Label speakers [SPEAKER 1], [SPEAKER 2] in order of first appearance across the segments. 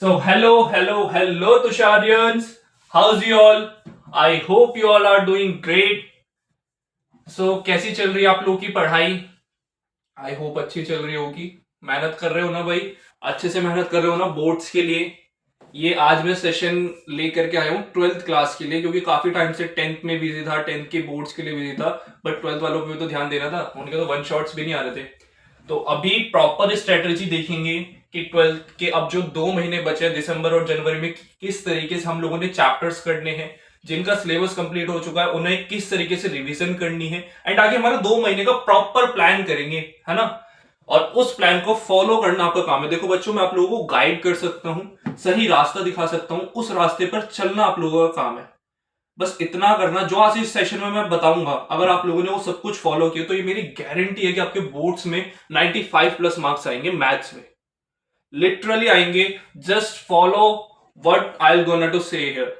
[SPEAKER 1] Hello, Tusharians. How's you all? I hope you all are doing great. कैसी चल रही है आप लोगों की पढ़ाई? आई होप अच्छी चल रही होगी. मेहनत कर रहे हो ना भाई? अच्छे से मेहनत कर रहे हो ना बोर्ड्स के लिए? ये आज मैं सेशन लेकर के आया हूँ 12th क्लास के लिए, क्योंकि काफी टाइम से 10th में बिजी था, 10th के बोर्ड्स के लिए बिजी था, बट 12th वालों पे भी तो ध्यान देना था. उनके तो वन शॉट्स भी नहीं आ रहे थे. तो अभी प्रॉपर स्ट्रेटेजी देखेंगे कि 12th के अब जो 2 महीने बचे हैं दिसंबर और जनवरी में, किस तरीके से हम लोगों ने चैप्टर्स करने हैं. जिनका सिलेबस कंप्लीट हो चुका है उन्हें किस तरीके से रिवीजन करनी है, एंड आगे हमारा 2 महीने का प्रॉपर प्लान करेंगे, है ना. और उस प्लान को फॉलो करना आपका काम है. देखो बच्चों, मैं आप लोगों को गाइड कर सकता हूं, सही रास्ता दिखा सकता हूं, उस रास्ते पर चलना आप लोगों का काम है. बस इतना करना जो आज इस सेशन में मैं बताऊंगा, अगर आप लोगों ने वो सब कुछ फॉलो किया तो ये मेरी गारंटी है कि आपके बोर्ड्स में 95 प्लस मार्क्स आएंगे. मैथ्स में लिटरली आएंगे. Just follow what I am gonna to say here.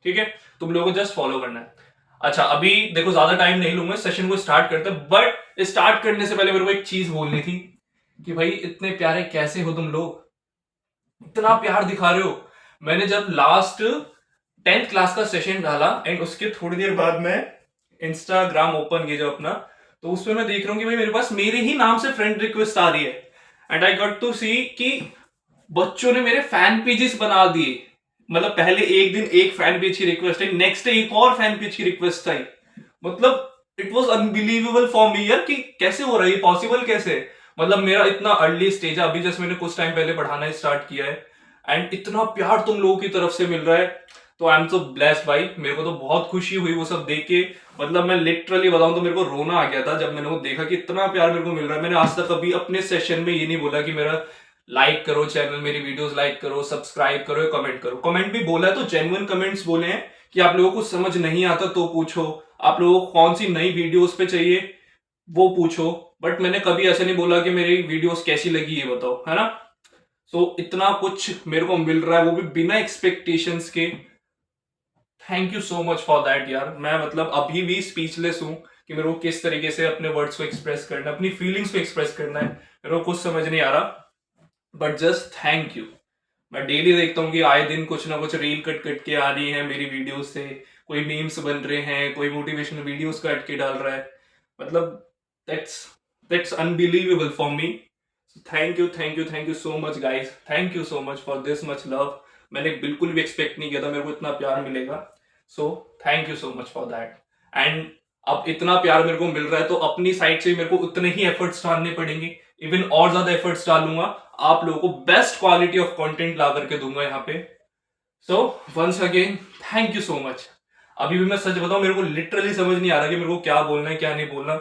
[SPEAKER 1] ठीक है, तुम लोगों को जस्ट फॉलो करना है. अच्छा, अभी देखो ज्यादा टाइम नहीं लूंगा, सेशन को स्टार्ट करते हैं. बट स्टार्ट करने से पहले मेरे को एक चीज बोलनी थी कि भाई इतने प्यारे कैसे हो तुम लोग? इतना प्यार दिखा रहे हो. मैंने जब लास्ट 10th क्लास का सेशन डाला एंड उसके थोड़ी देर बाद मैं इंस्टाग्राम ओपन किया जब अपना, तो उसमें मैं देख रहा हूँ कि भाई मेरे पास मेरे ही नाम से फ्रेंड रिक्वेस्ट आ रही है. एंड आई गॉट टू सी कि बच्चों ने मेरे फैन पेजेस बना दिए. मतलब पहले एक दिन एक फैन पेज की रिक्वेस्ट आई, नेक्स्ट डे एक और फैन पेज की रिक्वेस्ट आई. मतलब it was unbelievable for me यार, कि कैसे हो रहा है, पॉसिबल कैसे? मतलब मेरा इतना अर्ली स्टेज है, अभी जस्ट मैंने कुछ टाइम पहले पढ़ाना स्टार्ट किया है, एंड इतना प्यार तुम लोगों की तरफ से मिल रहा है. तो आई एम सो ब्लेस्ड भाई. मेरे को तो बहुत खुशी हुई वो सब देख के. मतलब मैं लिटरली बताऊं तो मेरे को रोना आ गया था जब मैंने वो देखा कि इतना प्यार मेरे को मिल रहा है. मैंने आज तक कभी अपने सेशन में ये नहीं बोला कि मेरा लाइक करो चैनल, मेरी वीडियोस लाइक करो, सब्सक्राइब करो, कमेंट करो. कमेंट भी बोला है तो जेन्युइन कमेंट्स बोले हैं कि आप लोगों को समझ नहीं आता तो पूछो, आप लोगों को कौन सी नई वीडियोस पे चाहिए वो पूछो. बट मैंने कभी ऐसा नहीं बोला कि मेरी वीडियोस कैसी लगी ये बताओ, है ना. इतना कुछ मेरे को मिल रहा है, वो भी बिना एक्सपेक्टेशंस के. Thank you so much for that यार. मैं मतलब अभी भी स्पीचलेस हूं कि मेरे को किस तरीके से अपने वर्ड्स को एक्सप्रेस करना है, अपनी फीलिंग्स को एक्सप्रेस करना है. मेरे को कुछ समझ नहीं आ रहा, बट जस्ट थैंक यू. मैं डेली देखता हूँ कि आए दिन कुछ ना कुछ रील कट कट के आ रही है मेरी वीडियो से. कोई मीम्स बन रहे हैं, कोई मोटिवेशनल वीडियोस कट के डाल रहा है. मतलब that's that's unbelievable for me. Thank you so much guys. Thank you so much for this much love. मैंने बिल्कुल भी एक्सपेक्ट नहीं किया था मेरे को इतना प्यार मिलेगा. So thank you so much for that. And अब इतना प्यार मेरे को मिल रहा है तो अपनी साइड से मेरे को उतने ही एफर्ट्स डालने पड़ेंगे. इवन और ज्यादा एफर्ट्स डालूंगा, आप लोगों को बेस्ट क्वालिटी ऑफ कंटेंट ला करके दूंगा यहाँ पे. So once again thank you so much. अभी भी मैं सच बताऊं, मेरे को लिटरली समझ नहीं आ रहा कि मेरे को क्या बोलना है क्या नहीं बोलना.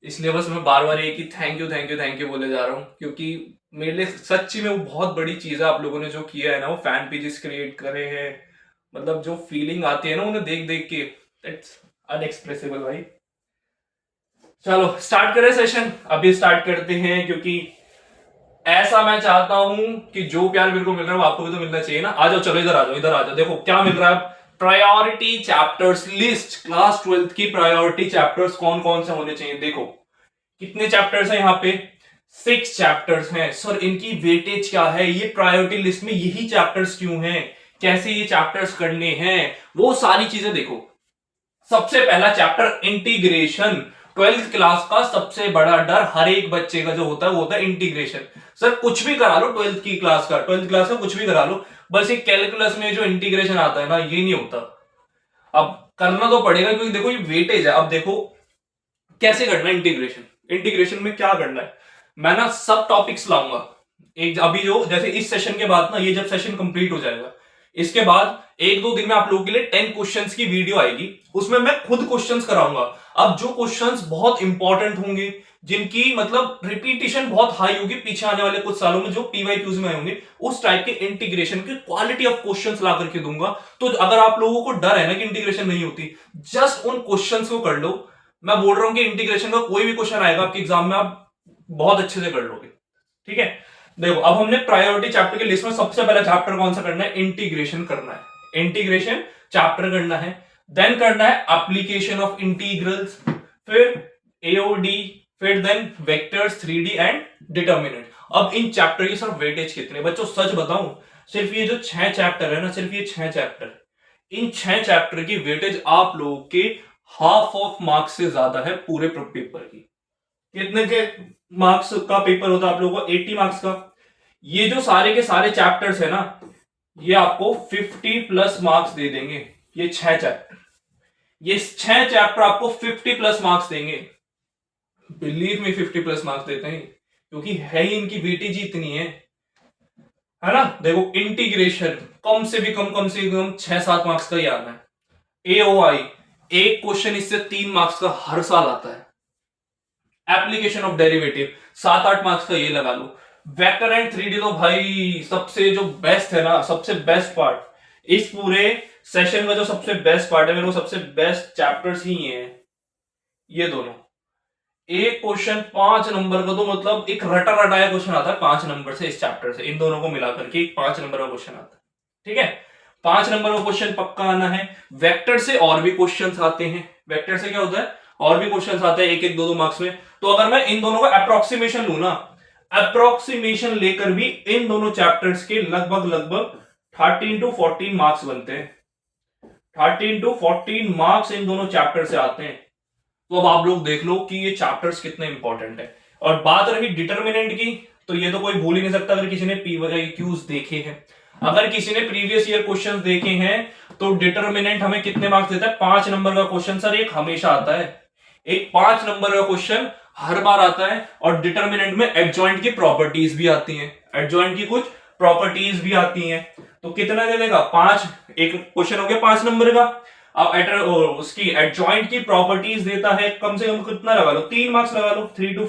[SPEAKER 1] इसलिए बस मैं बार बार एक ही थैंक यू बोले जा रहा हूँ, क्योंकि मेरे लिए सच्ची में वो बहुत बड़ी चीज है. आप लोगों ने जो किया है ना, वो फैन पेजेस क्रिएट करे हैं, मतलब जो फीलिंग आती है ना उन्हें देख देख के, इट्स अनएक्सप्रेसिबल भाई. चलो स्टार्ट करें सेशन. अभी स्टार्ट करते हैं, क्योंकि ऐसा मैं चाहता हूं कि जो प्यार मेरे को मिल रहा है वो आपको भी तो मिलना चाहिए ना. आ जाओ, चलो इधर आ जाओ, इधर आ जाओ. देखो क्या मिल रहा है. Priority chapters list. Class 12th की प्रायोरिटी चैप्टर्स कौन कौन से होने चाहिए. देखो कितने चैप्टर्स हैं यहाँ पे. 6 चैप्टर्स हैं. सर इनकी वेटेज क्या है, ये प्रायोरिटी लिस्ट में यही चैप्टर्स क्यों हैं, कैसे ये चैप्टर्स करने हैं, वो सारी चीजें देखो. सबसे पहला चैप्टर इंटीग्रेशन. 12th क्लास का सबसे बड़ा डर हर एक बच्चे का जो होता है वो होता है इंटीग्रेशन. सर कुछ भी करा लो 12th की क्लास का, 12th क्लास का कुछ भी करा लो, बस ये कैलकुलस में जो इंटीग्रेशन आता है ना, ये नहीं होता. अब करना तो पड़ेगा, क्योंकि देखो ये वेटेज है. अब देखो कैसे करना है इंटीग्रेशन. इंटीग्रेशन में क्या करना है, मैं ना सब टॉपिक्स लाऊंगा. एक अभी जो जैसे इस सेशन के बाद ना, ये जब सेशन कंप्लीट हो जाएगा इसके बाद 1-2 दिन में आप लोगों के लिए 10 क्वेश्चंस की वीडियो आएगी. उसमें मैं खुद क्वेश्चंस कराऊंगा. अब जो क्वेश्चंस बहुत इंपॉर्टेंट होंगे, जिनकी मतलब रिपीटिशन बहुत हाई होगी पीछे आने वाले कुछ सालों में, जो पीवाईक्यूज में होंगे, उस टाइप के इंटीग्रेशन की क्वालिटी ऑफ क्वेश्चंस ला करके दूंगा. तो अगर आप लोगों को डर है ना कि इंटीग्रेशन नहीं होती, जस्ट उन क्वेश्चंस को कर लो. मैं बोल रहा हूं कि इंटीग्रेशन का कोई भी क्वेश्चन आएगा आपके एग्जाम में, आप बहुत अच्छे से कर लोगे. ठीक है. देखो अब हमने प्रायोरिटी चैप्टर की लिस्ट में सबसे पहला चैप्टर कौन सा करना है, इंटीग्रेशन करना है. इंटीग्रेशन चैप्टर करना है. देन करना है एप्लीकेशन ऑफ इंटीग्रल्स, फिर एओडी, फिर then vectors, 3D and determinant. अब इन चैप्टर की सिर्फ वेटेज कितने बच्चों, सच बताऊं, सिर्फ ये जो 6 चैप्टर है ना, सिर्फ ये 6 चैप्टर, इन 6 चैप्टर की वेटेज आप लोगों के हाफ ऑफ मार्क्स से ज्यादा है पूरे पेपर की। कितने के मार्क्स का पेपर होता है आप लोगों को? 80 मार्क्स का। ये जो सारे के सारे चैप्टर्स है ना, ये आपको 50 प्लस मार्क्स दे देंगे। ये 6 चैप्टर, ये 6 चैप्टर आपको 50 प्लस मार्क्स देंगे। बिलीव में 50 प्लस मार्क्स देते हैं, क्योंकि है ही इनकी वेटेज ही इतनी है ना। देखो इंटीग्रेशन कम से कम 6-7 मार्क्स का ही आना है। एओआई एक क्वेश्चन इससे 3 मार्क्स का हर साल आता है। एप्लीकेशन ऑफ डेरिवेटिव 7-8 मार्क्स का ये लगा लो। वेक्टर एंड 3D तो भाई सबसे जो बेस्ट है ना, सबसे बेस्ट पार्ट इस पूरे सेशन का, जो सबसे बेस्ट पार्ट है मेरे को, सबसे बेस्ट चैप्टर्स ही है ये दोनों। एक क्वेश्चन 5 नंबर का, तो मतलब एक रटा रटाया क्वेश्चन आता है 5 नंबर से इस चैप्टर से, इन दोनों को मिलाकर के 5 नंबर का क्वेश्चन आता है। ठीक है, 5 नंबर का क्वेश्चन पक्का आना है। वेक्टर से और भी क्वेश्चंस आते हैं। वेक्टर से क्या होता है, और भी क्वेश्चंस आते हैं 1-1, 2-2 मार्क्स में। तो अगर मैं इन दोनों का अप्रोक्सीमेशन लू ना, अप्रोक्सीमेशन लेकर भी इन दोनों चैप्टर्स के लगभग 13 to 14 मार्क्स बनते हैं। 13 to 14 मार्क्स इन दोनों चैप्टर से आते हैं। तो अब आप लोग देख लो कि ये चैप्टर्स कितने इंपॉर्टेंट है। और बात रही डिटर्मिनेंट की, तो ये तो कोई भूल ही नहीं सकता अगर किसी ने PYQs देखे हैं। अगर किसी ने प्रीवियस ईयर क्वेश्चंस देखे हैं तो डिटर्मिनेंट हमें कितने मार्क्स देता है? 5 नंबर का क्वेश्चन सर एक हमेशा आता है, एक 5 नंबर का क्वेश्चन हर बार आता है। और डिटर्मिनेंट में एडजॉइंट की प्रॉपर्टीज भी आती हैं, एडजॉइंट की कुछ प्रॉपर्टीज भी आती हैं। तो कितना दे देगा? 5। एक क्वेश्चन हो गया 5 नंबर का। अब उसकी एडजॉइंट की प्रॉपर्टीज देता है, कम से कम कितना लगा लो? 3 मार्क्स लगा लो, 3 to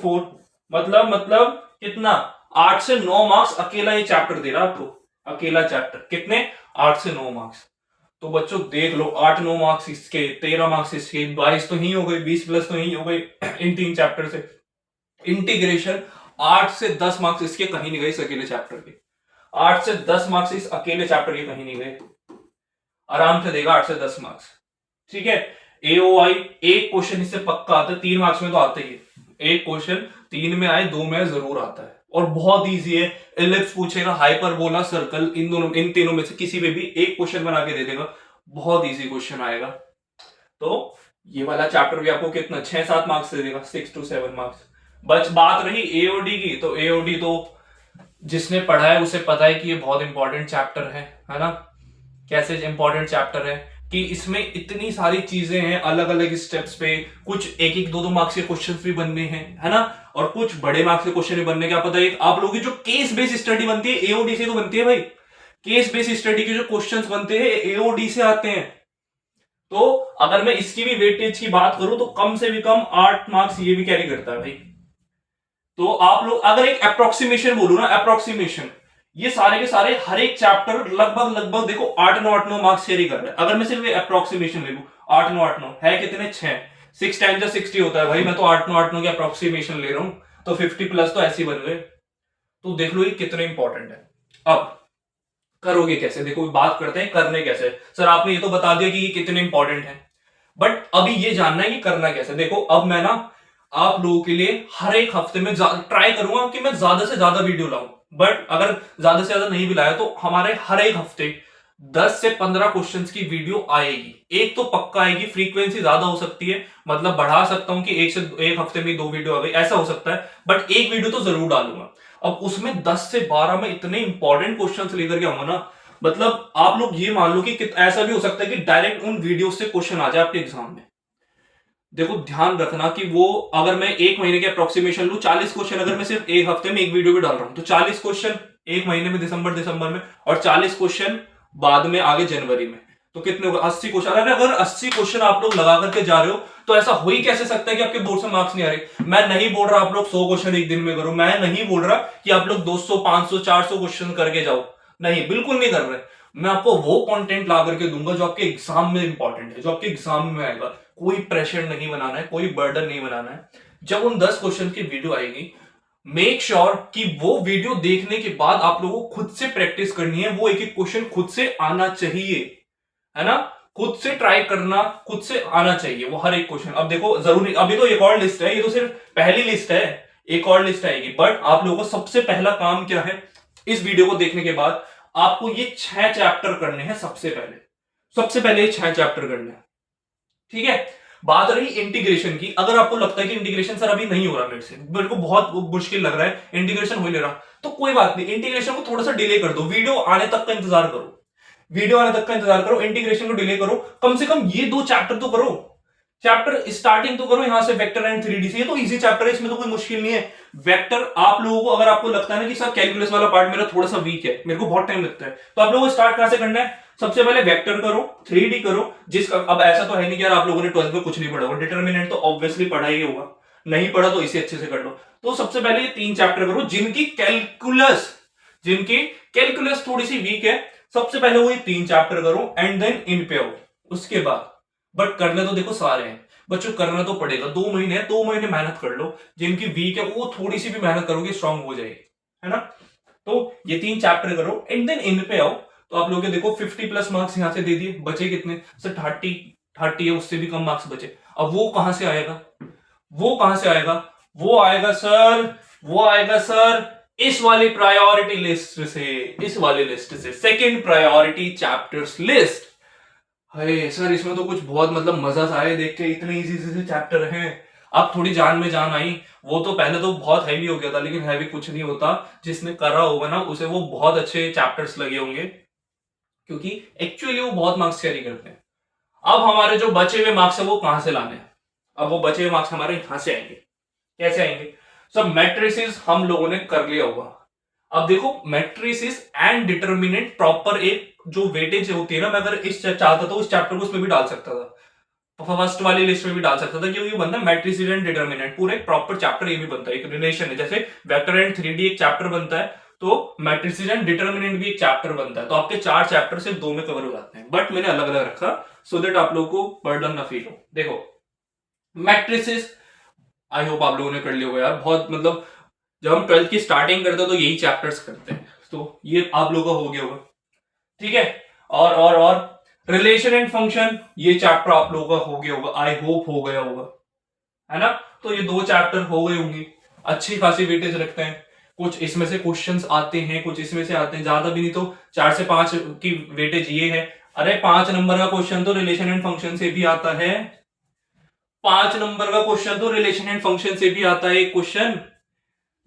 [SPEAKER 1] 4 मतलब कितना? 8 से 9 मार्क्स अकेला ये चैप्टर दे रहा है आपको, अकेला चैप्टर। कितने? 8 से 9 मार्क्स। तो बच्चों देख लो, 8-9 मार्क्स इसके, 13 मार्क्स इसके, 22 तो ही हो गई, 20 प्लस तो ही हो गई इन 3 चैप्टर से। इंटीग्रेशन 8 से 10 मार्क्स इसके कहीं नहीं गए इस अकेले चैप्टर के। 8 से 10 मार्क्स इस अकेले चैप्टर के कहीं नहीं गए, आराम से देगा 8 से 10 मार्क्स। ठीक है, एओआई एक क्वेश्चन इससे पक्का आता है, 3 मार्क्स में तो आता ही है। एक क्वेश्चन 3 में आए, 2 में जरूर आता है, और बहुत इजी है। एलिप्स पूछेगा, हाइपरबोला, सर्कल, इन तीनों में से किसी पे भी एक क्वेश्चन बना के दे देगा, बहुत इजी क्वेश्चन आएगा। तो ये वाला चैप्टर भी आपको कितना? 6-7 मार्क्स दे देगा, 6 to 7 मार्क्स। बात रही एओडी की, तो एओडी तो जिसने पढ़ा है उसे पता है कि ये बहुत इंपॉर्टेंट चैप्टर है ना। कैसे इंपॉर्टेंट चैप्टर है कि इसमें इतनी सारी चीजें हैं, अलग अलग स्टेप्स पे, कुछ 1-1, 2-2 मार्क्स के क्वेश्चंस भी बनने हैं, है ना, और कुछ बड़े मार्क्स के क्वेश्चन भी बनने। क्या पता है आप लोगों की जो केस बेस्ड स्टडी बनती है एओडी से तो बनती है भाई। केस बेस्ड स्टडी के जो क्वेश्चंस बनते हैं एओडी से आते हैं। तो अगर मैं इसकी भी वेटेज की बात करूं तो कम से भी कम 8 मार्क्स ये भी कैरी करता है भाई। तो आप लोग अगर एक अप्रोक्सीमेशन बोलू ना, अप्रोक्सीमेशन, ये सारे के सारे हर एक चैप्टर लगभग देखो 8-9 मार्क्स कैरी कर रहे हैं। अगर मैं सिर्फ अप्रोक्सीमेशन ले लू, 8-9 है कितने? 6। 6 टाइम्स 60 होता है भाई। मैं तो 8-9 के अप्रोक्सीमेशन ले रहा हूं, तो 50 प्लस तो ऐसे ही बन गए। तो देख लो ये कितने इंपॉर्टेंट है। अब करोगे कैसे? देखो बात करते हैं करने कैसे। सर आपने ये तो बता दिया कि ये कितने इंपॉर्टेंट है, बट अभी ये जानना है कि करना कैसे। देखो अब मैं ना आप लोगों के लिए हर एक हफ्ते में ट्राई करूंगा कि मैं ज्यादा से ज्यादा वीडियो लाऊं, बट अगर ज्यादा से ज्यादा नहीं भी लाया तो हमारे हर एक हफ्ते 10 से 15 क्वेश्चंस की वीडियो आएगी। एक तो पक्का आएगी, फ्रीक्वेंसी ज्यादा हो सकती है, मतलब बढ़ा सकता हूं कि एक हफ्ते में 2 वीडियो आ गई, ऐसा हो सकता है, बट एक वीडियो तो जरूर डालूंगा। अब उसमें 10 से 12 में इतने इंपॉर्टेंट क्वेश्चंस लेकर के आऊंगा ना, मतलब आप लोग ये मान लो कि ऐसा भी हो सकता है कि डायरेक्ट उन वीडियो से क्वेश्चन आ जाए आपके एग्जाम में। देखो ध्यान रखना कि वो अगर मैं 1 महीने के अप्रोक्सीमेशन लू, 40 क्वेश्चन अगर मैं सिर्फ एक हफ्ते में एक वीडियो भी डाल रहा हूं, तो 40 क्वेश्चन 1 महीने में, दिसंबर में, और 40 क्वेश्चन बाद में आगे जनवरी में, तो कितने होगा? 80 क्वेश्चन। अगर 80 क्वेश्चन आप लोग लगा करके जा रहे हो तो ऐसा हो ही कैसे सकता है कि आपके बोर्ड से मार्क्स नहीं आ रहे। मैं नहीं बोल रहा आप लोग 100 क्वेश्चन एक दिन में करो, मैं नहीं बोल रहा कि आप लोग 200, 500, 400 क्वेश्चन करके जाओ, नहीं, बिल्कुल नहीं कर रहे। मैं आपको वो कंटेंट ला करके दूंगा जो आपके एग्जाम में इंपॉर्टेंट है, जो आपके एग्जाम में आएगा। कोई प्रेशर नहीं बनाना है, कोई बर्डन नहीं बनाना है। जब उन 10 क्वेश्चन की वीडियो आएगी, मेक श्योर कि वो वीडियो देखने के बाद आप लोगों को खुद से प्रैक्टिस करनी है। वो एक एक क्वेश्चन खुद से आना चाहिए, है ना, खुद से ट्राई करना, खुद से आना चाहिए वो हर एक क्वेश्चन। अब देखो जरूरी, अभी तो एक और लिस्ट है, ये तो सिर्फ पहली लिस्ट है, एक और लिस्ट आएगी। बट आप लोगों को सबसे पहला काम क्या है, इस वीडियो को देखने के बाद आपको ये 6 चैप्टर करने हैं। सबसे पहले ये 6 चैप्टर करने हैं, ठीक है। बात रही इंटीग्रेशन की, अगर आपको लगता है कि इंटीग्रेशन सर अभी नहीं हो रहा, मेरे को बहुत मुश्किल लग रहा है, इंटीग्रेशन हो नहीं रहा, तो कोई बात नहीं, इंटीग्रेशन को थोड़ा सा डिले कर दो, वीडियो आने तक का इंतजार करो, इंटीग्रेशन को डिले करो, कम से कम ये 2 चैप्टर तो करो, चैप्टर स्टार्टिंग तो करो यहां से वेक्टर एंड 3D से। ये तो इजी चैप्टर है, इसमें तो कोई मुश्किल नहीं है। वेक्टर आप लोगों को, अगर आपको लगता है ना कि सर कैलकुलस वाला पार्ट मेरा थोड़ा सा वीक है, मेरे को बहुत टाइम लगता है, तो आप लोगों को स्टार्ट कहां से करना है, सबसे पहले वेक्टर करो, 3D करो, जिसका अब ऐसा तो है नहीं कि यार आप लोगों ने 12th में कुछ नहीं पढ़ा होगा, डिटरमिनेंट तो ऑब्वियसली पढ़ा ही होगा, नहीं पढ़ा तो इसे अच्छे से कर लो। तो सबसे पहले ये 3 चैप्टर करो जिनकी कैलकुलस थोड़ी सी वीक है, सबसे पहले वो ये 3 चैप्टर करो एंड देन इन पे आओ उसके बाद। बट करने तो देखो सारे हैं बच्चों, करना तो पड़ेगा, 2 महीने 2 महीने मेहनत कर लो, जिनकी वीक है वो थोड़ी सी भी मेहनत करोगे स्ट्रांग हो जाएगी, है ना। तो ये 3 चैप्टर करो एंड देन इन पे आओ। तो आप लोग देखो 50+ मार्क्स यहां से दे दिए, बचे कितने सर, 30 है, उससे भी कम मार्क्स बचे। अब वो कहां से आएगा, वो आएगा सर इस वाली प्रायोरिटी लिस्ट से, सेकंड प्रायोरिटी चैप्टर्स लिस्ट। अरे सर इसमें तो कुछ बहुत मतलब मजा सा आया देख के, इतने इजी से चैप्टर हैं। अब थोड़ी जान में जान आई, वो तो पहले तो बहुत हैवी हो गया था, लेकिन हैवी कुछ नहीं होता, जिसने करा होगा ना उसे वो बहुत अच्छे चैप्टर्स लगे होंगे, क्योंकि एक्चुअली वो बहुत मार्क्स कैरी करते हैं। अब हमारे जो बचे हुए मार्क्स है वो कहां से लाने हैं, अब वो बचे हुए मार्क्स हमारे यहां से आएंगे। कैसे आएंगे, सब मैट्रिसेस हम लोगों ने कर लिया होगा। अब देखो मैट्रिसेस एंड डिटर्मिनेंट प्रॉपर एक जो वेटेज होती है ना, मैं अगर इस चाहता था उस चैप्टर को उसमें भी डाल सकता था, फर्स्ट वाली लिस्ट में भी डाल सकता था, क्योंकि ये बनता है मैट्रिसेस एंड डिटर्मिनेंट, पूरा एक प्रॉपर चैप्टर ये भी बनता है, एक रिलेशन है, जैसे वेक्टर एंड 3D एक चैप्टर बनता है, तो मैट्रिसेस एंड डिटर्मिनेंट भी एक चैप्टर बनता है। तो आपके 4 चैप्टर सिर्फ 2 में कवर हो जाते हैं, बट मैंने अलग अलग रखा सो दैट आप लोगों को बर्डन ना फील हो। देखो मैट्रिसेस आई होप आप लोगों ने कर लिया होगा यार, बहुत मतलब जब हम 12th की स्टार्टिंग करते हैं तो यही चैप्टर्स करते हैं, तो ये आप लोगों का हो गया होगा, ठीक है। और रिलेशन एंड फंक्शन ये चैप्टर आप लोगों का हो गया होगा, आई होप हो गया होगा, है ना। तो ये 2 चैप्टर हो गई होंगी, अच्छी खासी वेटेज रखते हैं, कुछ इसमें से क्वेश्चंस आते हैं, कुछ इसमें से आते हैं, ज्यादा भी नहीं तो 4 से 5 की वेटेज ये है। अरे 5 नंबर का क्वेश्चन तो रिलेशन एंड फंक्शन से भी आता है, 5 नंबर का क्वेश्चन तो रिलेशन एंड फंक्शन से भी आता है एक क्वेश्चन।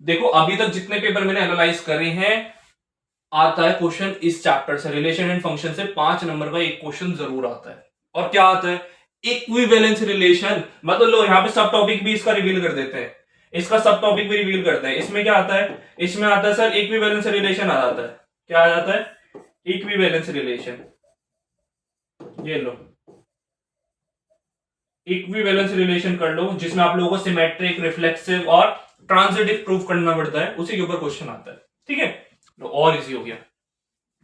[SPEAKER 1] देखो अभी तक जितने पेपर मैंने एनालाइज करे हैं, आता है क्वेश्चन इस चैप्टर से, रिलेशन एंड फंक्शन से 5 नंबर का एक क्वेश्चन जरूर आता है। और क्या आता है, इक्विवेलेंस रिलेशन। मतलब लो यहाँ पे सब टॉपिक भी इसका रिवील कर देते हैं, इसका सब टॉपिक भी रिवील करते हैं। इसमें क्या आता है, इसमें आता है सर इक्विवेलेंस रिलेशन आ जाता है। क्या आ जाता है, इक्विवेलेंस रिलेशन। ये लो इक्विवेलेंस रिलेशन कर लो, जिसमें आप लोगों को सिमेट्रिक, रिफ्लेक्सिव और ट्रांजिटिव प्रूफ करना पड़ता है, उसी के ऊपर क्वेश्चन आता है, ठीक है। तो और इजी हो गया,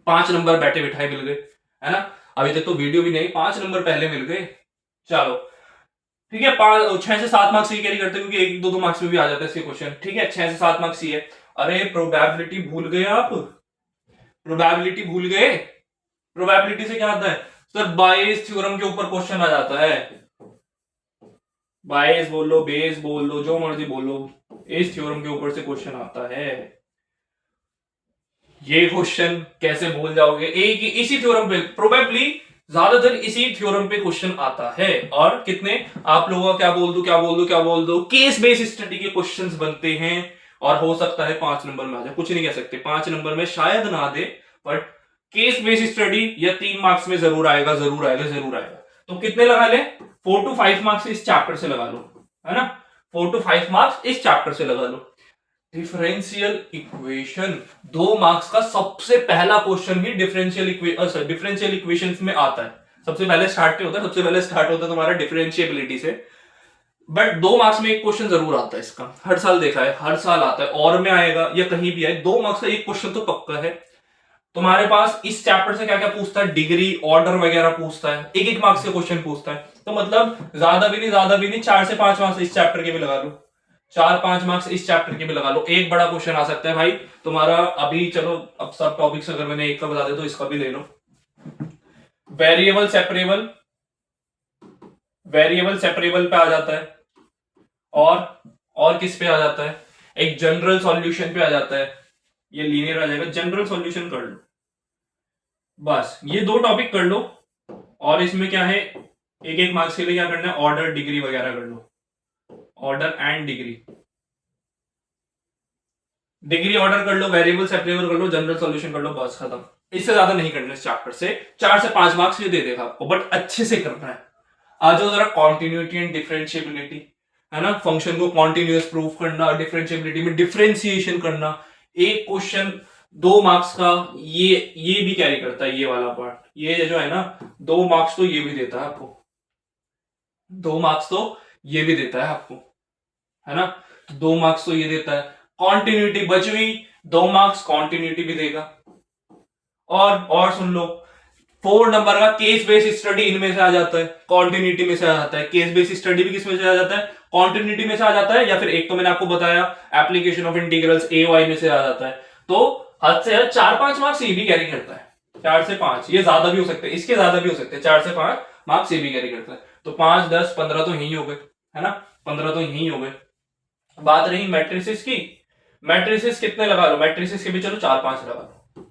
[SPEAKER 1] 5 नंबर बैठे बिठाए मिल गए, है ना। अभी तक तो वीडियो भी नहीं, 5 नंबर पहले मिल गए। चलो ठीक है, 6 से 7 मार्क्स ही कैरी करते हैं, क्योंकि 1-2 मार्क्स में भी आ जाता है इसके क्वेश्चन, ठीक है। 6 से 7 मार्क्स ही है। अरे प्रोबेबिलिटी भूल गए आप, प्रोबेबिलिटी भूल गए। प्रोबेबिलिटी से क्या आता है सर, बायस थ्योरम के ऊपर क्वेश्चन आ जाता है। बायस बोल लो, बेस बोल लो, जो मर्जी बोल लो, इस थ्योरम के ऊपर से क्वेश्चन आता है। ये क्वेश्चन कैसे भूल जाओगे, एक इसी थ्योरम पे प्रोबेबली ज्यादातर इसी थ्योरम पे क्वेश्चन आता है। और कितने आप लोगों का क्या बोल दो केस बेस्ड स्टडी के क्वेश्चंस बनते हैं, और हो सकता है 5 नंबर में आ जाए, कुछ नहीं कह सकते, 5 नंबर में शायद ना दे, बट केस बेस्ड स्टडी या 3 मार्क्स में जरूर आएगा। तो कितने लगा ले, 4 to 5 मार्क्स इस चैप्टर से लगा लो, है ना। 4 to 5 मार्क्स इस चैप्टर से लगा लो। डिफरेंशियल इक्वेशन 2 मार्क्स का सबसे पहला क्वेश्चन ही डिफरेंशियल इक्वेशंस में आता है। सबसे पहले स्टार्ट होता है तुम्हारा डिफरेंशिएबिलिटी से, बट 2 मार्क्स में एक क्वेश्चन जरूर आता है इसका, हर साल देखा है, हर साल आता है, और में आएगा या कहीं भी आए, 2 मार्क्स का एक क्वेश्चन तो पक्का है। तुम्हारे पास इस चैप्टर से क्या क्या पूछता है, डिग्री, ऑर्डर वगैरह पूछता है, 1-1 मार्क्स के क्वेश्चन पूछता है। तो मतलब ज्यादा भी नहीं 4 से 5 मार्क्स इस चैप्टर के भी लगा लो, 4-5 मार्क्स इस चैप्टर के भी लगा लो। एक बड़ा क्वेश्चन आ सकता है भाई तुम्हारा अभी, चलो अब सब टॉपिक्स अगर मैंने एक का बता दे तो इसका भी ले लो, वेरिएबल सेपरेबल पे आ जाता है, और किस पे आ जाता है, एक जनरल सॉल्यूशन पे आ जाता है, ये लीनियर आ जाएगा, जनरल सॉल्यूशन कर लो, बस ये 2 टॉपिक कर लो। और इसमें क्या है, एक एक मार्क्स के लिए क्या करना है, ऑर्डर डिग्री वगैरह कर लो, order and degree, degree order कर लो, वेरिएबल सेपरेबल कर लो, जनरल सॉल्यूशन कर लो, बस खत्म। इससे ज्यादा नहीं करना इस चैप्टर से। 4 से 5 मार्क्स ये दे देगा आपको, बट अच्छे से करना है। आ जाओ जरा कॉन्टिन्यूटी एंड डिफरेंशिएबिलिटी, है ना, फंक्शन को कॉन्टिन्यूअस प्रूव करना, डिफरेंशिएबिलिटी में डिफरेंशिएशन करना। एक क्वेश्चन 2 मार्क्स का ये भी कैरी करता है, ये वाला पार्ट, ये जो है ना 2 मार्क्स तो ये भी देता है आपको, 2 मार्क्स तो ये भी देता है आपको, है ना, 2 मार्क्स तो ये देता है। कॉन्टिन्यूटी बच हुई, 2 मार्क्स कॉन्टिन्यूटी भी देगा। और सुन लो, 4 नंबर का केस बेस्ड स्टडी इनमें से आ जाता है, कॉन्टिन्यूटी में से आ जाता है। केस बेस्ड स्टडी भी किसमें से आ जाता है, कॉन्टिन्यूटी में से आ जाता है, या फिर एक तो मैंने आपको बताया एप्लीकेशन ऑफ इंटीग्रल्स AY में से आ जाता है। तो हद से 4-5 मार्क्स ये भी कैरी करता है, 4 से 5, ये ज्यादा भी हो सकते हैं, इसके ज्यादा भी हो सकते हैं, 4 से 5 मार्क्स ये भी कैरी करता है। तो 5, 10, 15 तो यही हो गए, है ना, 15 तो यही हो गए। बात रही मैट्रिसेस की, मैट्रिसेस कितने लगा लो, मैट्रिसेस के भी चलो 4-5 लगा लो,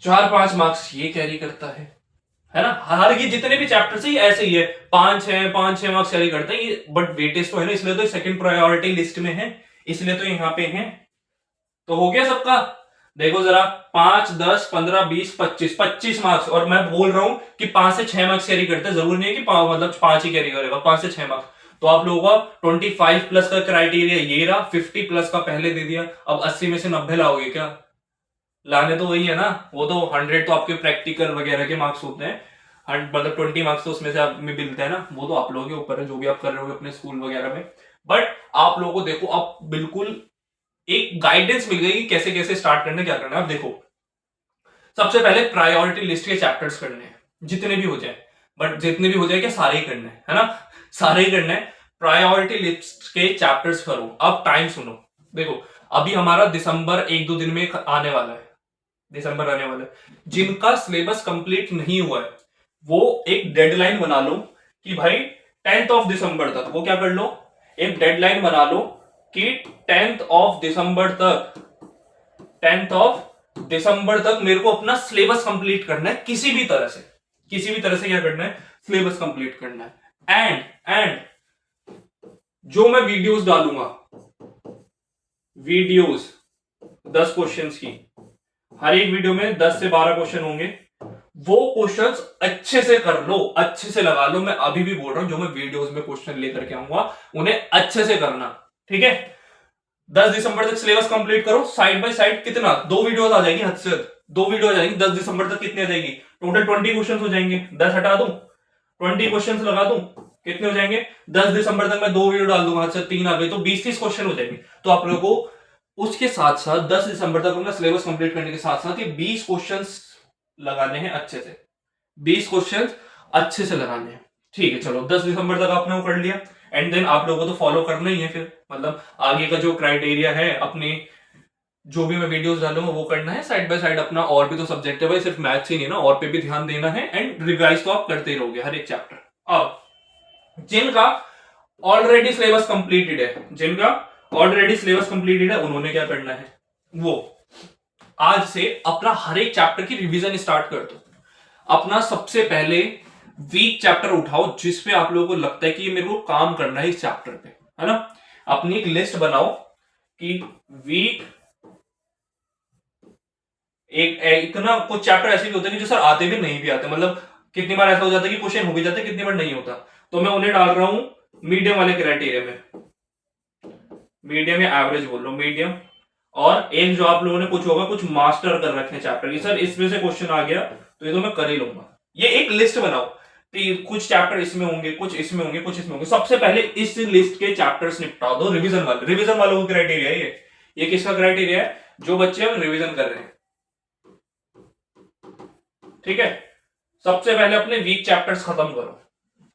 [SPEAKER 1] 4-5 मार्क्स ये कैरी करता है ना। हर ये जितने भी चैप्टर से ऐसे ही है, 5-6 मार्क्स कैरी करते हैं ये, बट वेटेज तो है ना, इसलिए तो सेकंड प्रायोरिटी लिस्ट में है, इसलिए तो यहाँ पे है। तो हो गया सबका, देखो जरा, 5, 10, 15, 20, 25 मार्क्स, और मैं बोल रहा हूं कि 5 से 6 मार्क्स कैरी करते हैं, जरूरी नहीं है कि मतलब 5 ही कैरी करेगा, 5 से 6 मार्क्स। तो आप लोगों का 25 प्लस का क्राइटेरिया ये रहा, 50 प्लस का पहले दे दिया, अब 80 में से 90 लाओगे क्या, लाने तो वही है ना, वो तो 100 तो आपके प्रैक्टिकल वगैरह के मार्क्स होते हैं, मतलब 20 मार्क्स तो उसमें से आप में मिलते हैं ना, वो तो आप लोगों के ऊपर है, जो भी आप कर रहे हो अपने स्कूल वगैरह में। बट आप लोगों को देखो, अब बिल्कुल एक गाइडेंस मिल गई कि कैसे कैसे स्टार्ट करना है, क्या करना है। अब देखो, सबसे पहले प्रायोरिटी लिस्ट के चैप्टर्स करने हैं, जितने भी हो जाए, बट जितने भी हो जाए क्या, सारे ही करने हैं, है ना, सारे ही करने हैं। प्रायोरिटी लिस्ट के चैप्टर्स करो। अब टाइम सुनो, देखो अभी हमारा दिसंबर 1-2 दिन में आने वाला है, दिसंबर आने वाला है। जिनका सिलेबस कंप्लीट नहीं हुआ है वो एक डेडलाइन बना लो कि भाई 10th ऑफ दिसंबर तक, वो क्या कर लो, एक डेडलाइन बना लो कि 10th ऑफ दिसंबर तक, 10th ऑफ दिसंबर तक मेरे को अपना सिलेबस कंप्लीट करना है, किसी भी तरह से, किसी भी तरह से क्या करना है, सिलेबस कंप्लीट करना है। एंड जो मैं वीडियोस डालूंगा, वीडियोस 10 क्वेश्चंस की, हर एक वीडियो में 10 से 12 क्वेश्चन होंगे, वो क्वेश्चंस अच्छे से कर लो, अच्छे से लगा लो। मैं अभी भी बोल रहा हूं, जो मैं वीडियोस में क्वेश्चन लेकर के आऊंगा उन्हें अच्छे से करना, ठीक है। 10 दिसंबर तक सिलेबस कंप्लीट करो, साइड बाय साइड कितना, 2 वीडियोस आ जाएगी, हद से 2 वीडियो आ जाएंगी। 10 दिसंबर तक कितनी आ जाएगी, टोटल 20 क्वेश्चन हो जाएंगे, 10 हटा दूं, 20 क्वेश्चन लगा दूं, कितने हो जाएंगे, 10 दिसंबर तक मैं 2 वीडियो डाल दूंगा, हद से 3 आ गए, तो 20-30 क्वेश्चन हो जाएंगे। तो आप लोगों को उसके साथ साथ 10 दिसंबर तक अपना सिलेबस कंप्लीट करने के साथ साथ ये 20 क्वेश्चंस लगाने हैं अच्छे से, 20 क्वेश्चंस अच्छे से लगाने हैं, ठीक है। चलो 10 दिसंबर तक आपने वो कर लिया, एंड देन आप लोगों को तो फॉलो करना ही है फिर, मतलब आगे का जो क्राइटेरिया है, अपने जो भी मैं वीडियोस डालूंगा वो करना है, साइड बाय साइड अपना और भी तो सब्जेक्ट है भाई, सिर्फ मैथ्स ही नहीं ना, और पे भी ध्यान देना है, एंड रिवाइज तो आप करते ही रहोगे हर एक चैप्टर। अब जिनका ऑलरेडी सिलेबस कंप्लीटेड है, जिनका ऑलरेडी सिलेबस कंप्लीटेड है, उन्होंने क्या करना है, वो आज से अपना हर एक चैप्टर की रिवीजन स्टार्ट कर दो। अपना सबसे पहले वीक चैप्टर उठाओ, जिसपे आप लोगों को लगता है कि ये मेरे को काम करना है इस चैप्टर पे, है ना। अपनी एक लिस्ट बनाओ कि वीक एक ना, कुछ चैप्टर ऐसे भी होते हैं कि जो सर आते भी नहीं भी आते, मतलब कितनी बार ऐसा हो जाता है कि क्वेश्चन हो भी जाते, कितनी बार नहीं होता। तो मैं उन्हें डाल रहा हूं मीडियम वाले क्राइटेरिया में, मीडियम या एवरेज बोल रहा हूं, मीडियम। और एक जो आप लोगों ने कुछ होगा, कुछ मास्टर कर रखे हैं चैप्टर की, सर इसमें से क्वेश्चन आ गया तो ये तो मैं कर ही लूंगा, ये एक लिस्ट बनाओ कि कुछ चैप्टर इसमें होंगे, कुछ इसमें होंगे, कुछ इसमें होंगे। सबसे पहले इस लिस्ट के चैप्टर्स निपटा दो, रिवीजन वाले, रिवीजन वालों का क्राइटेरिया है ये किसका क्राइटेरिया है, जो बच्चे अब रिवीजन कर रहे हैं, ठीक है। सबसे पहले अपने वीक चैप्टर्स खत्म करो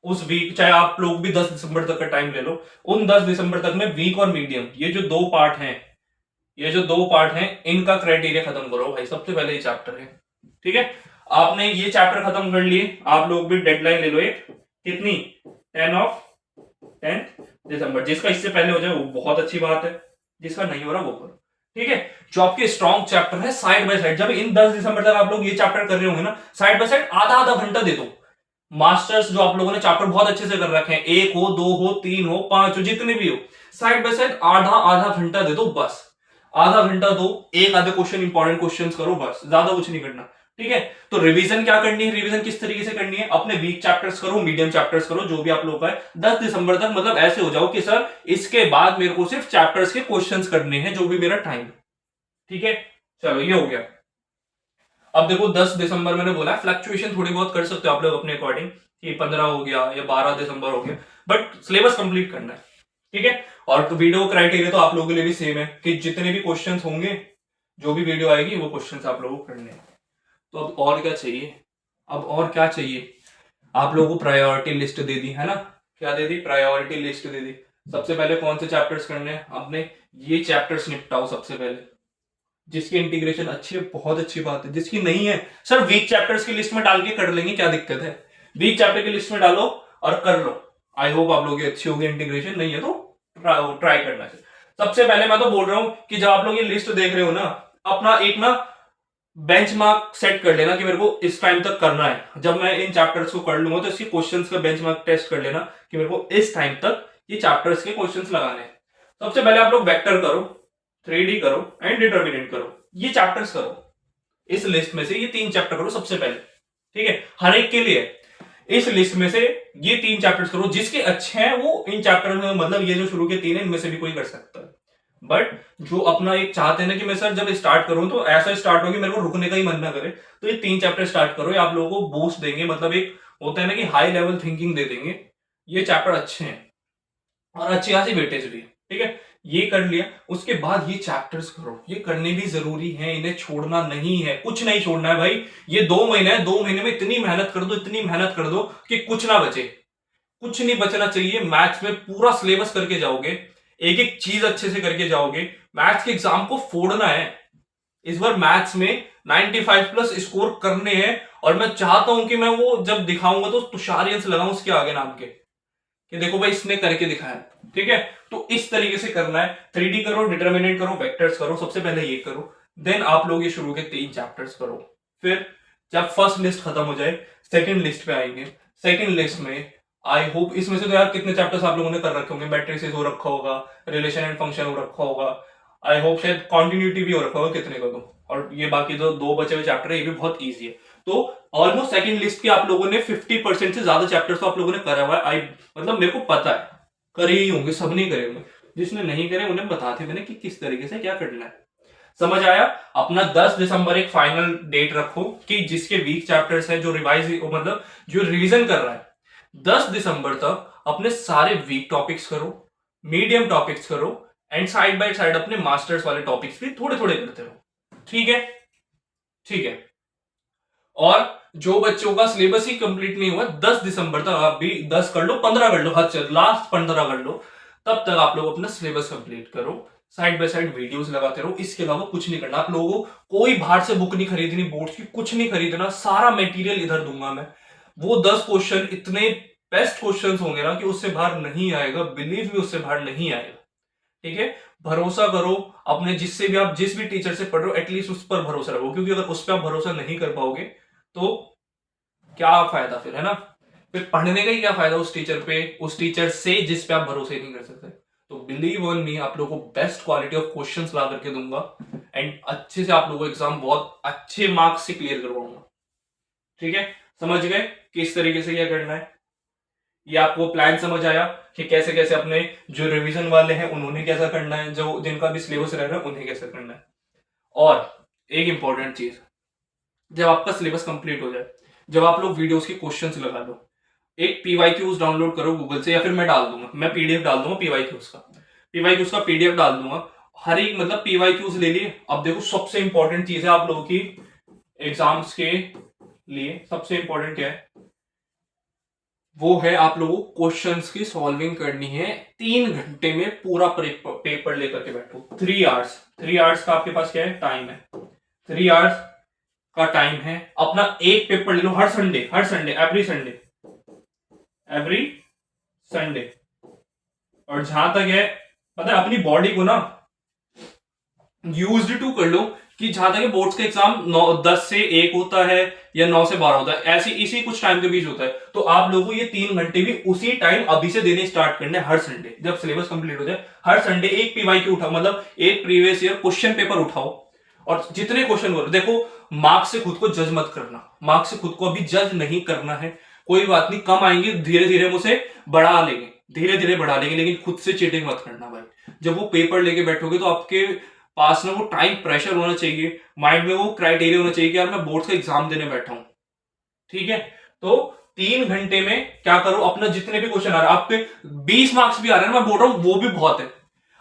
[SPEAKER 1] उस वीक, चाहे आप लोग भी 10 दिसंबर तक का टाइम ले लो, उन 10 दिसंबर तक में वीक और मीडियम, ये जो 2 पार्ट हैं, ये जो 2 पार्ट हैं, इनका क्राइटेरिया खत्म करो भाई, सबसे पहले ये चैप्टर है, ठीक है। आपने ये चैप्टर खत्म कर लिए, आप लोग भी डेडलाइन ले लो एक, कितनी, 10 दिसंबर, जिसका इससे पहले हो जाए वो बहुत अच्छी बात है, जिसका नहीं हो रहा वो करो, ठीक है। जो आपके स्ट्रॉन्ग चैप्टर है साइड बाय साइड, जब इन 10 दिसंबर तक आप लोग ये चैप्टर कर रहे होंगे ना, साइड बाय साइड आधा आधा घंटा दे दो। मास्टर्स जो आप लोगों ने चैप्टर बहुत अच्छे से कर रखे हैं, 1 हो 2 हो 3 हो 5 हो जितने भी हो, साइड बाय साइड आधा आधा घंटा दे दो बस। आधा घंटा दो, एक आधे क्वेश्चन इंपॉर्टेंट क्वेश्चन करो बस, ज्यादा कुछ नहीं करना, ठीक है। तो रिवीजन क्या करनी है, रिवीजन किस तरीके से करनी है, अपने वीक चैप्टर्स करो, मीडियम चैप्टर्स करो, जो भी आप लोग का है। 10 दिसंबर तक मतलब ऐसे हो जाओ कि सर इसके बाद मेरे को सिर्फ चैप्टर्स के क्वेश्चंस करने हैं, जो भी मेरा टाइम, ठीक है। चलो ये हो गया। अब देखो 10 दिसंबर मैंने बोला फ्लक्चुएशन थोड़ी बहुत कर सकते हो आप लोग अपने अकॉर्डिंग, कि 15 हो गया या 12 दिसंबर हो गया, बट सिलेबस कंप्लीट करना है, ठीक है। और तो वीडियो क्राइटेरिया तो आप लोगों के लिए भी सेम है कि जितने भी क्वेश्चंस होंगे, जो भी वीडियो आएगी वो क्वेश्चंस आप लोगों को करने हैं। तो अब और क्या चाहिए, अब और क्या चाहिए, आप लोगों को प्रायोरिटी लिस्ट दे दी है ना, क्या दे दी, प्रायोरिटी लिस्ट दे दी। सबसे पहले कौन से चैप्टर्स करने हैं आपने, ये चैप्टर्स निपटाओ सबसे पहले। जिसकी इंटीग्रेशन अच्छी है बहुत अच्छी बात है, जिसकी नहीं है सर वीक चैप्टर्स की लिस्ट में डाल के कर लेंगे, क्या दिक्कत है, वीक चैप्टर की लिस्ट में डालो और कर लो। आई होप आप लोगों की अच्छी होगी इंटीग्रेशन, नहीं है तो ट्राई करना चाहिए। सबसे पहले मैं तो बोल रहा हूं कि जब आप लोग ये लिस्ट देख रहे हो ना, अपना एक ना बेंचमार्क सेट कर लेना कि मेरे को इस टाइम तक करना है। जब मैं इन चैप्टर्स को कर लूंगा तो इसकी क्वेश्चंस का बेंचमार्क टेस्ट कर लेना कि मेरे को इस टाइम तक ये चैप्टर्स के क्वेश्चंस लगाने हैं। सबसे पहले आप लोग वेक्टर करो, 3D करो एंड डिटर्मिनेंट करो, ये चैप्टर्स करो। इस लिस्ट में से ये 3 चैप्टर करो सबसे पहले, ठीक है, हर एक के लिए। इस लिस्ट में से ये 3 चैप्टर्स करो, जिसके अच्छे हैं वो इन चैप्टर में, मतलब ये जो शुरू के 3 है इनमें से भी कोई कर सकता है। बट जो अपना एक चाहते हैं ना कि मैं सर जब स्टार्ट करूं तो ऐसा स्टार्ट हो कि मेरे को रुकने का ही मन ना करे, तो ये 3 चैप्टर स्टार्ट करो, ये आप लोगों को बूस्ट देंगे, मतलब एक होता है ना कि हाई लेवल थिंकिंग दे देंगे। ये चैप्टर अच्छे हैं और अच्छी खासी वेटेज भी, ठीक है। ये कर लिया, उसके बाद ये चैप्टर्स करो, ये करने भी जरूरी है, इन्हें छोड़ना नहीं है, कुछ नहीं छोड़ना है भाई। ये 2 महीने है, 2 महीने में इतनी मेहनत कर दो, इतनी मेहनत कर दो कि कुछ ना बचे, कुछ नहीं बचना चाहिए। मैथ्स में पूरा सिलेबस करके जाओगे, एक एक चीज अच्छे से करके जाओगे, मैथ्स के एग्जाम को फोड़ना है। इस बार मैथ्स में 95 प्लस स्कोर करने हैं, और मैं चाहता हूं कि मैं वो जब दिखाऊंगा तो तुषारियंस लगाऊं उसके आगे नाम के, कि देखो भाई इसने करके दिखाया, ठीक है। तो इस तरीके से करना है, 3D करो, डिटर्मिनेंट करो, वेक्टर्स करो, सबसे पहले ये करो, देन आप लोग ये शुरू के 3 चैप्टर्स करो। फिर जब फर्स्ट लिस्ट खत्म हो जाए सेकंड लिस्ट पे आएंगे। सेकंड लिस्ट में आई होप इसमें से तो यार कितने चैप्टर्स आप लोगों ने कर रखे होंगे, मैट्रिसेस हो रखा होगा, रिलेशन एंड फंक्शन हो रखा होगा, आई होप शायद कॉन्टिन्यूटी भी हो रखा होगा कितने का तो, और ये बाकी जो 2 बचे हुए चैप्टर है ये भी बहुत ईजी है। तो ऑलमोस्ट सेकंड लिस्ट के आप लोगों ने 50% से ज्यादा चैप्टर्स तो आप लोगों ने करा हुआ है। आई मतलब मेरे को पता है करे ही होंगे, सब नहीं करे होंगे, जिसने नहीं करे उन्हें बताते मैंने कि किस तरीके से क्या करना है। समझ आया। अपना 10 दिसंबर एक फाइनल डेट रखो कि जिसके वीक चैप्टर्स है, जो रिवाइज मतलब जो रिवीजन कर रहा है, 10 दिसंबर तक अपने सारे वीक टॉपिक्स करो, मीडियम टॉपिक्स करो, एंड साइड बाय साइड अपने मास्टर्स वाले टॉपिक्स भी थोड़े थोड़े करते रहो, ठीक है, ठीक है। और जो बच्चों का सिलेबस ही कंप्लीट नहीं हुआ 10 दिसंबर तक, आप भी 10 कर लो, 15 कर लो, हद से लास्ट 15 कर लो, तब तक आप लोग अपना सिलेबस कंप्लीट करो, साइड बाय साइड वीडियोस लगाते रहो। इसके अलावा कुछ नहीं करना आप लोगों को, कोई बाहर से बुक नहीं खरीदनी, बोर्ड्स की कुछ नहीं खरीदना, सारा मटेरियल इधर दूंगा मैं। वो 10 क्वेश्चन इतने बेस्ट क्वेश्चन होंगे ना कि उससे बाहर नहीं आएगा, बिलीव मी उससे बाहर नहीं आएगा, ठीक है। भरोसा करो अपने, जिससे भी आप जिस भी टीचर से पढ़ रहे हो एटलीस्ट उस पर भरोसा रखो, क्योंकि अगर उस पर आप भरोसा नहीं कर पाओगे तो क्या फायदा फिर, है ना। फिर पढ़ने का ही क्या फायदा उस टीचर पे, उस टीचर से जिस पे आप भरोसे नहीं कर सकते। तो बिलीव ऑन मी, आप लोगों को बेस्ट क्वालिटी ऑफ क्वेश्चंस ला करके दूंगा, एंड अच्छे से आप लोगों को एग्जाम बहुत अच्छे मार्क्स से क्लियर करवाऊंगा, ठीक है। समझ गए किस तरीके से क्या करना है, ये आपको प्लान समझ आया कि कैसे कैसे अपने जो रिवीजन वाले हैं उन्होंने कैसा करना है, जो जिनका भी सिलेबस रह रहा है उन्हें कैसा करना है। और एक इंपॉर्टेंट चीज, जब आपका सिलेबस कंप्लीट हो जाए, जब आप लोग वीडियोस के क्वेश्चंस लगा लो, एक पीवाईक्यूज डाउनलोड करो गूगल से, या फिर मैं डाल दूंगा, मैं पीडीएफ डाल दूंगा पीवाईक्यूज का पीडीएफ डाल दूंगा। हर एक मतलब पीवाईक्यूज ले लिए। अब देखो सबसे इंपॉर्टेंट चीज है आप लोगों की एग्जाम्स के लिए, सबसे इंपॉर्टेंट क्या है, वो है आप लोगों को क्वेश्चंस की सॉल्विंग करनी है। 3 घंटे में पूरा पेपर लेकर के बैठो, 3 आवर्स, 3 आवर्स का आपके पास क्या है, टाइम है, 3 आवर्स का टाइम है। अपना एक पेपर ले लो हर संडे, एवरी संडे। और जहां तक है पता है, अपनी बॉडी को ना यूज्ड टू कर लो कि जहां तक बोर्ड्स का एग्जाम 10 से 1 होता है या 9 से 12 होता है, ऐसे इसी कुछ टाइम के बीच होता है, तो आप लोगों को ये 3 घंटे भी उसी टाइम अभी से देने स्टार्ट करने हर संडे जब सिलेबस कंप्लीट हो जाए। हर संडे एक पीवाईक्यू उठाओ, मतलब एक प्रीवियस ईयर क्वेश्चन पेपर उठाओ और जितने क्वेश्चन करो। देखो, मार्क्स से खुद को जज मत करना, मार्क्स से खुद को अभी जज नहीं करना है। कोई बात नहीं, कम आएंगे, धीरे धीरे मुझे बढ़ा लेंगे, धीरे धीरे बढ़ा लेंगे, लेकिन खुद से चीटिंग मत करना भाई। जब वो पेपर लेके बैठोगे तो आपके पास में वो टाइम प्रेशर होना चाहिए, माइंड में वो क्राइटेरिया होना चाहिए कि यार मैं बोर्ड का एग्जाम देने बैठा हूं। ठीक है, तो 3 घंटे में क्या करो, अपना जितने भी क्वेश्चन आ रहे हैं, आपके 20 मार्क्स भी आ रहे हैं, मैं बोल रहा हूं वो भी बहुत है।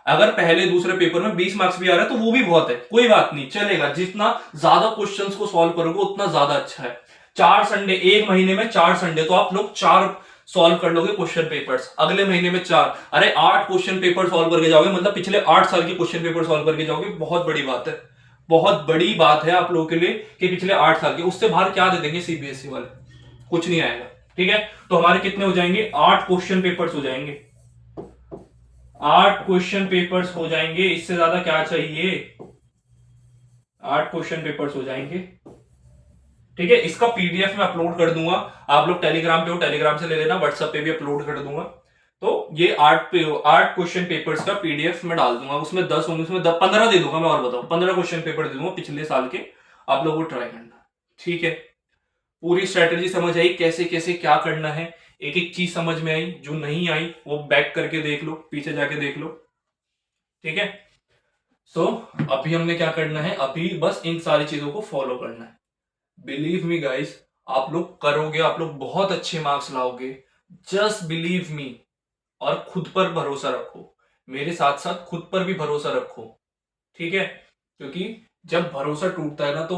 [SPEAKER 1] अगर पहले दूसरे पेपर में 20 मार्क्स भी आ रहा है तो वो भी बहुत है, कोई बात नहीं, चलेगा। जितना ज्यादा क्वेश्चंस को सॉल्व करोगे उतना ज्यादा अच्छा है। 4 संडे, एक महीने में 4 संडे, तो आप लोग 4 सॉल्व कर लोगे क्वेश्चन पेपर्स, अगले महीने में 4, अरे 8 क्वेश्चन पेपर सॉल्व करके जाओगे, मतलब पिछले 8 साल के क्वेश्चन पेपर सॉल्व करके जाओगे। बहुत बड़ी बात है, बहुत बड़ी बात है आप लोगों के लिए कि पिछले 8 साल के, उससे बाहर क्या दे देंगे सीबीएसई वाले, कुछ नहीं आएगा। ठीक है, तो हमारे कितने हो जाएंगे, 8 क्वेश्चन पेपर्स हो जाएंगे, 8 क्वेश्चन पेपर्स हो जाएंगे, इससे ज्यादा क्या चाहिए, 8 क्वेश्चन पेपर्स हो जाएंगे। ठीक है, इसका पीडीएफ मैं अपलोड कर दूंगा, आप लोग टेलीग्राम पे हो, टेलीग्राम से ले लेना, व्हाट्सएप पे भी अपलोड कर दूंगा। तो ये 8 क्वेश्चन पेपर्स का पीडीएफ मैं डाल दूंगा, उसमें 10 होंगे, उसमें 15 दे दूंगा मैं, और बताऊं 15 क्वेश्चन पेपर दे दूंगा पिछले साल के, आप लोगों को ट्राई करना। ठीक है, पूरी स्ट्रेटेजी समझ आई, कैसे कैसे क्या करना है, एक एक चीज समझ में आई, जो नहीं आई वो बैक करके देख लो, पीछे जाके देख लो। ठीक है, सो अभी हमने क्या करना है, अभी बस इन सारी चीजों को फॉलो करना है। बिलीव मी गाइस, आप लोग करोगे, आप लोग बहुत अच्छे मार्क्स लाओगे, जस्ट बिलीव मी। और खुद पर भरोसा रखो, मेरे साथ साथ खुद पर भी भरोसा रखो। ठीक है, क्योंकि जब भरोसा टूटता है ना तो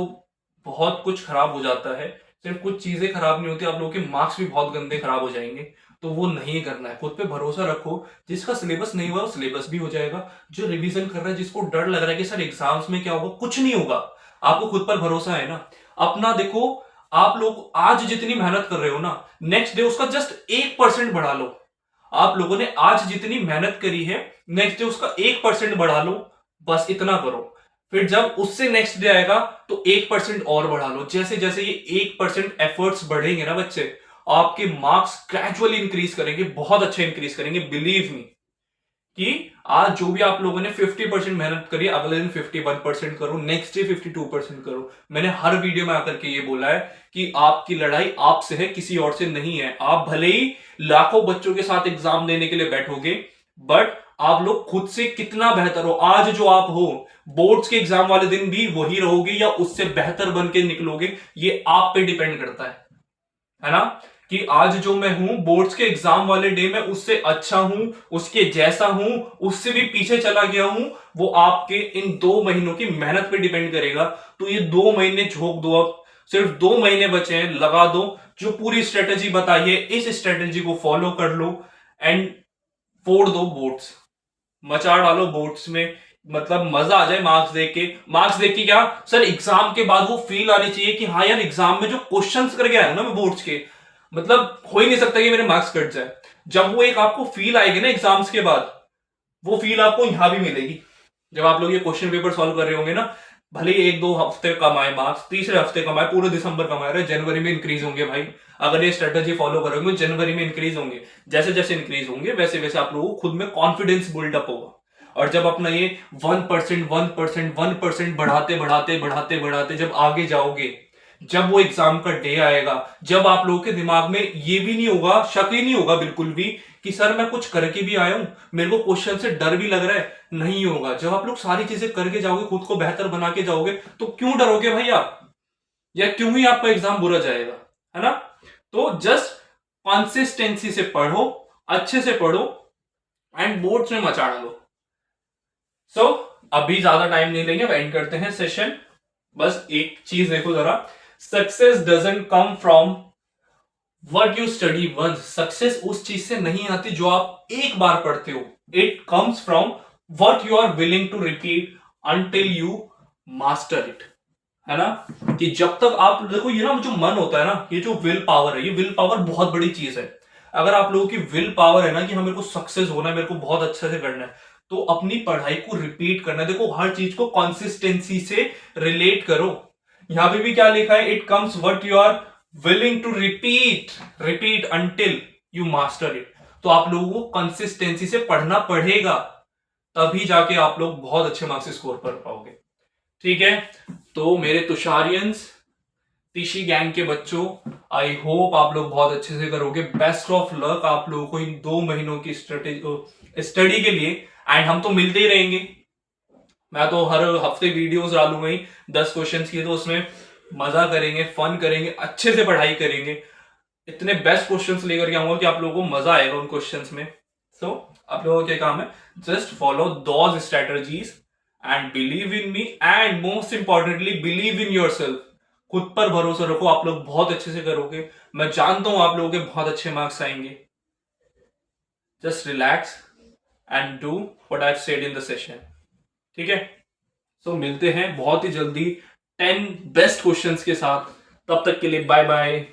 [SPEAKER 1] बहुत कुछ खराब हो जाता है। सिर्फ कुछ चीजें खराब नहीं होती, आप लोगों के मार्क्स भी बहुत गंदे खराब हो जाएंगे। तो वो नहीं करना है, खुद पे भरोसा रखो। जिसका सिलेबस नहीं हुआ वो सिलेबस भी हो जाएगा, जो रिवीजन कर रहा है, जिसको डर लग रहा है कि सर एग्जाम्स में क्या होगा, कुछ नहीं होगा, आपको खुद पर भरोसा है ना। अपना देखो, आप लोग आज जितनी मेहनत कर रहे हो ना, नेक्स्ट डे उसका जस्ट 1% बढ़ा लो। आप लोगों ने आज जितनी मेहनत करी है, नेक्स्ट डे उसका 1% बढ़ा लो, बस इतना करो। फिर जब उससे नेक्स्ट डे आएगा तो 1% और बढ़ा लो। जैसे जैसे ये 1% एफर्ट्स बढ़ेंगे ना बच्चे, आपके मार्क्स ग्रेजुअली इंक्रीज करेंगे, बहुत अच्छे इंक्रीज करेंगे। बिलीव मी कि आज जो भी आप लोगों ने 50% मेहनत करी, अगले दिन 51% करो, नेक्स्ट डे 52% करो। मैंने हर वीडियो में आकर के ये बोला है कि आपकी लड़ाई आपसे है, किसी और से नहीं है। आप भले ही लाखों बच्चों के साथ एग्जाम देने के लिए बैठोगे, बट आप लोग खुद से कितना बेहतर हो। आज जो आप हो, बोर्ड्स के एग्जाम वाले दिन भी वही रहोगे या उससे बेहतर बन के निकलोगे, ये आप पे डिपेंड करता है ना। कि आज जो मैं हूं, बोर्ड्स के एग्जाम वाले डे में उससे अच्छा हूं, उसके जैसा हूं, उससे भी पीछे चला गया हूं, वो आपके इन 2 महीनों की मेहनत पे डिपेंड करेगा। तो ये 2 महीने झोंक दो, अब सिर्फ 2 महीने बचे हैं, लगा दो। जो पूरी स्ट्रेटेजी बताई है, इस स्ट्रेटेजी को फॉलो कर लो एंड फोड़ दो बोर्ड्स, मचा डालो बोर्ड्स में। मतलब मजा आ जाए मार्क्स देख के। मार्क्स देख के क्या सर, एग्जाम के बाद वो फील आनी चाहिए कि हाँ यार, एग्जाम में जो क्वेश्चंस करके आया ना मैं बोर्ड्स के, मतलब हो ही नहीं सकता कि मेरे मार्क्स कट जाए। जब वो एक आपको फील आएगी ना एग्जाम्स के बाद, वो फील आपको यहां भी मिलेगी। जब आप लोग ये क्वेश्चन पेपर सॉल्व कर रहे होंगे ना, भले ही 1-2 हफ्ते कम आए मार्क्स, तीसरे हफ्ते कम आए, पूरे दिसंबर कम आए रहे, जनवरी में इंक्रीज होंगे भाई। अगर ये स्ट्रेटेजी फॉलो करोगे जनवरी में इंक्रीज होंगे। जैसे जैसे इंक्रीज होंगे वैसे वैसे आप लोगों को खुद में कॉन्फिडेंस बिल्डअप होगा। और जब अपना ये 1% 1% 1% बढ़ाते बढ़ाते बढ़ाते बढ़ाते जब आगे जाओगे, जब वो एग्जाम का डे आएगा, जब आप लोगों के दिमाग में ये भी नहीं होगा, शक ही नहीं होगा बिल्कुल भी कि सर मैं कुछ करके भी आया हूं, मेरे को क्वेश्चन से डर भी लग रहा है, नहीं होगा। जब आप लोग सारी चीजें करके जाओगे, खुद को बेहतर बना के जाओगे, तो क्यों डरोगे भाई आप, या क्यों ही आपका एग्जाम बुरा जाएगा, है ना। तो जस्ट कंसिस्टेंसी से पढ़ो, अच्छे से पढ़ो एंड बोर्ड्स में मचा डालो। सो अभी ज्यादा टाइम नहीं लेंगे, अब एंड करते हैं सेशन। बस एक चीज देखो जरा, success doesn't come from what you study once. Success उस चीज से नहीं आती जो आप एक बार पढ़ते हो। It comes from what you are willing to repeat until you master it, है ना। कि जब तक आप देखो, ये ना जो मन होता है ना, ये जो विल पावर है, ये विल पावर बहुत बड़ी चीज है। अगर आप लोगों की विल पावर है ना कि हाँ मेरे को सक्सेस होना है, मेरे को बहुत अच्छे से करना है, तो अपनी पढ़ाई को रिपीट करना। देखो हर चीज को कंसिस्टेंसी से रिलेट करो। यहां पे भी क्या लिखा है, it comes what you are willing to repeat until you master it. तो आप लोगों को कंसिस्टेंसी से पढ़ना पड़ेगा, तभी जाके आप लोग बहुत अच्छे मार्क्स स्कोर कर पाओगे। ठीक है, तो मेरे तुषारियंस तीशी गैंग के बच्चों, आई होप आप लोग बहुत अच्छे से करोगे। बेस्ट ऑफ लक आप लोगों को इन 2 महीनों की स्टडी के लिए। एंड हम तो मिलते ही रहेंगे, मैं तो हर हफ्ते वीडियोस डालूंगा ही 10 क्वेश्चंस की, तो उसमें मजा करेंगे, फन करेंगे, अच्छे से पढ़ाई करेंगे। इतने बेस्ट क्वेश्चंस लेकर के आऊंगा कि आप लोगों को मजा आएगा उन क्वेश्चंस में। सो आप लोगों का काम है just follow those strategies and believe in me, and most importantly believe in yourself. खुद पर भरोसा रखो, आप लोग बहुत अच्छे से करोगे। मैं जानता हूं आप लोगों के बहुत अच्छे मार्क्स आएंगे। Just relax and do what I have said in the session. ठीक है, सो मिलते हैं बहुत ही जल्दी 10 बेस्ट क्वेश्चंस के साथ। तब तक के लिए बाय बाय।